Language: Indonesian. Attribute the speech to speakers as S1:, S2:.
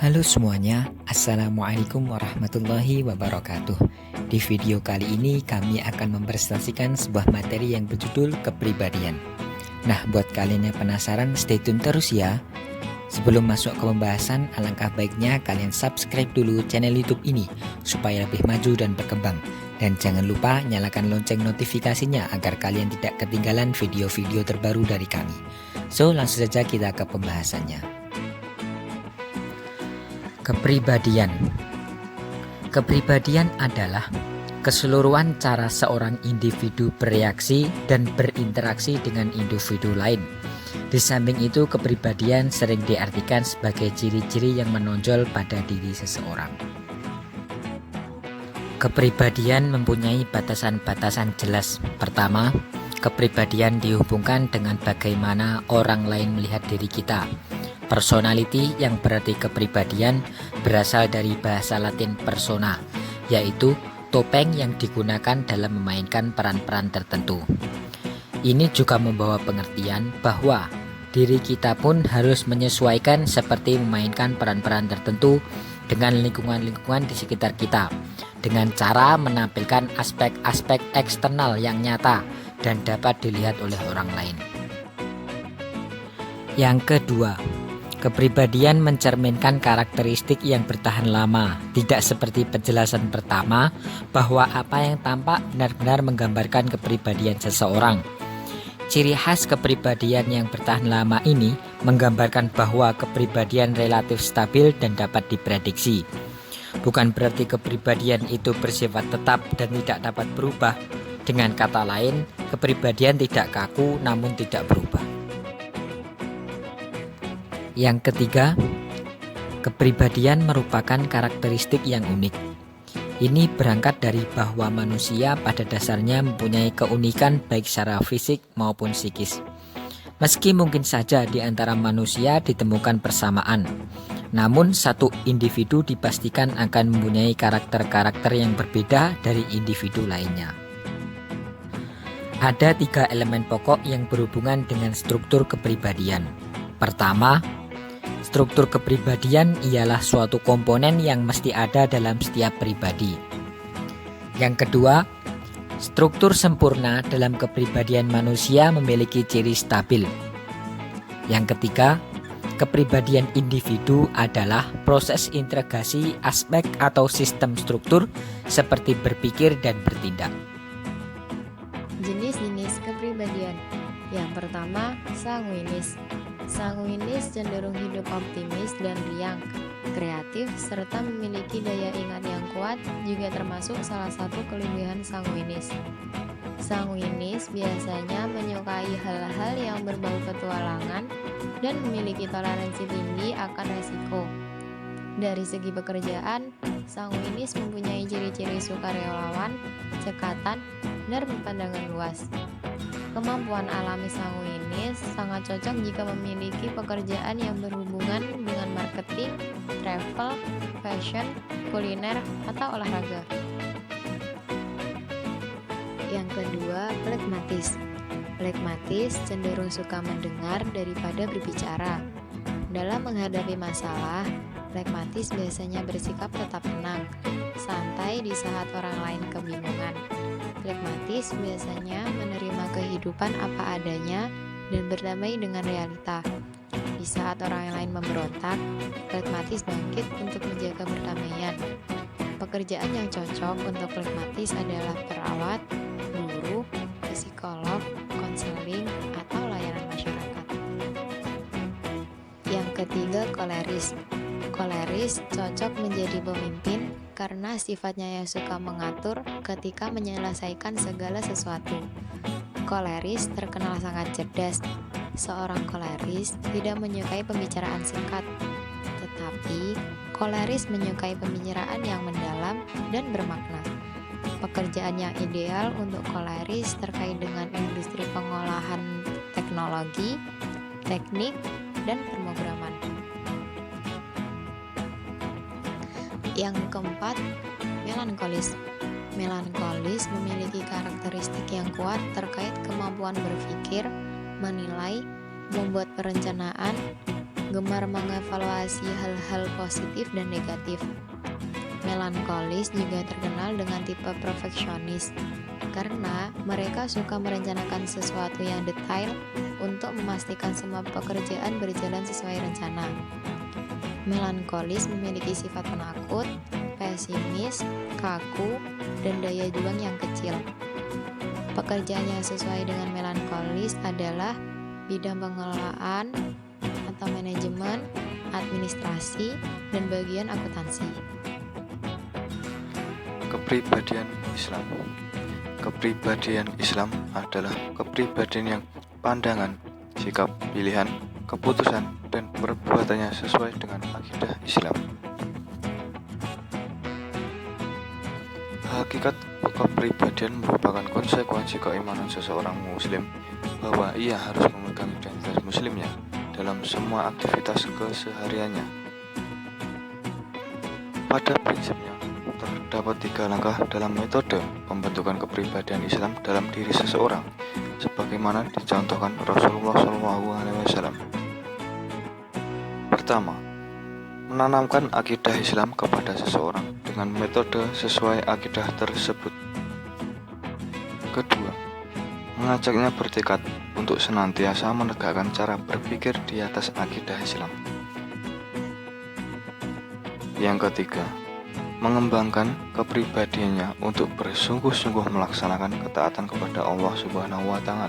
S1: Halo semuanya, Assalamualaikum warahmatullahi wabarakatuh. Di video kali ini kami akan mempresentasikan sebuah materi yang berjudul kepribadian. Nah, buat kalian yang penasaran, stay tune terus ya. Sebelum masuk ke pembahasan, alangkah baiknya kalian subscribe dulu channel YouTube ini supaya lebih maju dan berkembang. Dan jangan lupa nyalakan lonceng notifikasinya agar kalian tidak ketinggalan video-video terbaru dari kami. So, langsung saja kita ke pembahasannya. Kepribadian. Kepribadian adalah keseluruhan cara seorang individu bereaksi dan berinteraksi dengan individu lain. Di samping itu, kepribadian sering diartikan sebagai ciri-ciri yang menonjol pada diri seseorang. Kepribadian mempunyai batasan-batasan jelas. Pertama, kepribadian dihubungkan dengan bagaimana orang lain melihat diri kita. Personality yang berarti kepribadian berasal dari bahasa Latin persona, yaitu topeng yang digunakan dalam memainkan peran-peran tertentu. Ini juga membawa pengertian bahwa diri kita pun harus menyesuaikan seperti memainkan peran-peran tertentu dengan lingkungan-lingkungan di sekitar kita, dengan cara menampilkan aspek-aspek eksternal yang nyata dan dapat dilihat oleh orang lain. Yang kedua, kepribadian mencerminkan karakteristik yang bertahan lama, tidak seperti penjelasan pertama bahwa apa yang tampak benar-benar menggambarkan kepribadian seseorang. Ciri khas kepribadian yang bertahan lama ini menggambarkan bahwa kepribadian relatif stabil dan dapat diprediksi. Bukan berarti kepribadian itu bersifat tetap dan tidak dapat berubah. Dengan kata lain, kepribadian tidak kaku namun tidak berubah. Yang ketiga, kepribadian merupakan karakteristik yang unik. Ini berangkat dari bahwa manusia pada dasarnya mempunyai keunikan baik secara fisik maupun psikis. Meski mungkin saja di antara manusia ditemukan persamaan, namun satu individu dipastikan akan mempunyai karakter-karakter yang berbeda dari individu lainnya. Ada 3 elemen pokok yang berhubungan dengan struktur kepribadian. Pertama, struktur kepribadian ialah suatu komponen yang mesti ada dalam setiap pribadi. Yang kedua, struktur sempurna dalam kepribadian manusia memiliki ciri stabil. Yang ketiga, kepribadian individu adalah proses integrasi aspek atau sistem struktur seperti berpikir dan bertindak.
S2: Jenis-jenis kepribadian. Yang pertama, sanguinis. Sanguinis cenderung hidup optimis dan riang, kreatif, serta memiliki daya ingat yang kuat juga termasuk salah satu kelebihan sanguinis. Sanguinis biasanya menyukai hal-hal yang berbau petualangan dan memiliki toleransi tinggi akan resiko. Dari segi pekerjaan, sanguinis mempunyai ciri-ciri sukarelawan, cekatan, dan pandangan luas. Kemampuan alami sanguinis sangat cocok jika memiliki pekerjaan yang berhubungan dengan marketing, travel, fashion, kuliner, atau olahraga. Yang kedua, flegmatis. Flegmatis cenderung suka mendengar daripada berbicara. Dalam menghadapi masalah, flegmatis biasanya bersikap tetap tenang, santai di saat orang lain kebingungan. Flegmatis biasanya menerima kehidupan apa adanya dan berdamai dengan realita. Di saat orang lain memberontak, flegmatis bangkit untuk menjaga perdamaian. Pekerjaan yang cocok untuk flegmatis adalah perawat, guru, psikolog, konseling, atau layanan masyarakat. Yang ketiga, koleris. Koleris cocok menjadi pemimpin karena sifatnya yang suka mengatur ketika menyelesaikan segala sesuatu. Koleris terkenal sangat cerdas. Seorang koleris tidak menyukai pembicaraan singkat, tetapi koleris menyukai pembicaraan yang mendalam dan bermakna. Pekerjaan yang ideal untuk koleris terkait dengan industri pengolahan teknologi, teknik, dan pemrograman. Yang keempat, melankolis. Melankolis memiliki karakteristik yang kuat terkait kemampuan berpikir, menilai, membuat perencanaan, gemar mengevaluasi hal-hal positif dan negatif. Melankolis juga terkenal dengan tipe perfeksionis, karena mereka suka merencanakan sesuatu yang detail untuk memastikan semua pekerjaan berjalan sesuai rencana. Melankolis memiliki sifat penakut, pesimis, kaku, dan daya juang yang kecil. Pekerjaan yang sesuai dengan melankolis adalah bidang pengelolaan atau manajemen, administrasi, dan bagian akuntansi.
S3: Kepribadian Islam. Kepribadian Islam adalah kepribadian yang pandangan, sikap, pilihan, keputusan, dan perbuatannya sesuai dengan akidah Islam. Hakikat kepribadian merupakan konsekuensi keimanan seseorang muslim bahwa ia harus memegang identitas muslimnya dalam semua aktivitas kesehariannya. Pada prinsipnya, terdapat 3 langkah dalam metode pembentukan kepribadian Islam dalam diri seseorang, sebagaimana dicontohkan Rasulullah SAW. Pertama, menanamkan akidah Islam kepada seseorang dengan metode sesuai akidah tersebut. Kedua, mengajaknya bertekad untuk senantiasa menegakkan cara berpikir di atas akidah Islam. Yang ketiga, mengembangkan kepribadiannya untuk bersungguh-sungguh melaksanakan ketaatan kepada Allah Subhanahu wa Ta'ala.